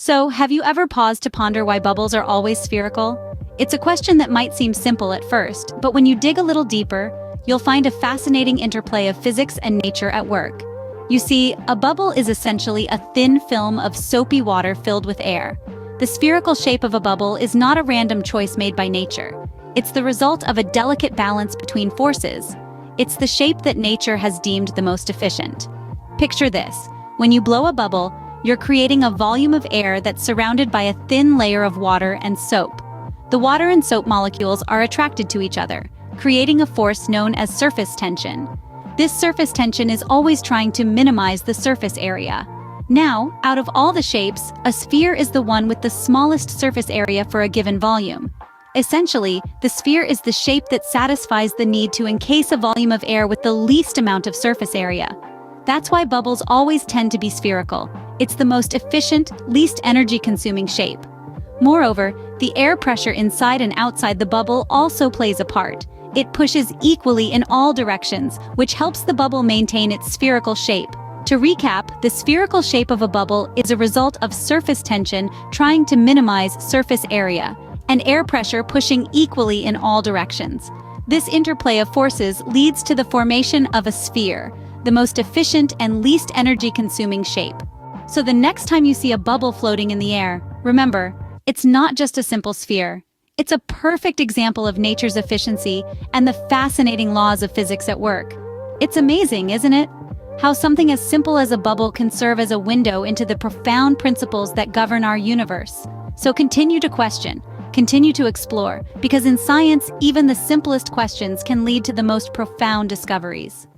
So, have you ever paused to ponder why bubbles are always spherical? It's a question that might seem simple at first, but when you dig a little deeper, you'll find a fascinating interplay of physics and nature at work. You see, a bubble is essentially a thin film of soapy water filled with air. The spherical shape of a bubble is not a random choice made by nature. It's the result of a delicate balance between forces. It's the shape that nature has deemed the most efficient. Picture this. When you blow a bubble, you're creating a volume of air that's surrounded by a thin layer of water and soap. The water and soap molecules are attracted to each other, creating a force known as surface tension. This surface tension is always trying to minimize the surface area. Now, out of all the shapes, a sphere is the one with the smallest surface area for a given volume. Essentially, the sphere is the shape that satisfies the need to encase a volume of air with the least amount of surface area. That's why bubbles always tend to be spherical. It's the most efficient, least energy-consuming shape. Moreover, the air pressure inside and outside the bubble also plays a part. It pushes equally in all directions, which helps the bubble maintain its spherical shape. To recap, the spherical shape of a bubble is a result of surface tension trying to minimize surface area, and air pressure pushing equally in all directions. This interplay of forces leads to the formation of a sphere, the most efficient and least energy-consuming shape. So the next time you see a bubble floating in the air, remember, it's not just a simple sphere. It's a perfect example of nature's efficiency and the fascinating laws of physics at work. It's amazing, isn't it? How something as simple as a bubble can serve as a window into the profound principles that govern our universe. So continue to question, continue to explore, because in science, even the simplest questions can lead to the most profound discoveries.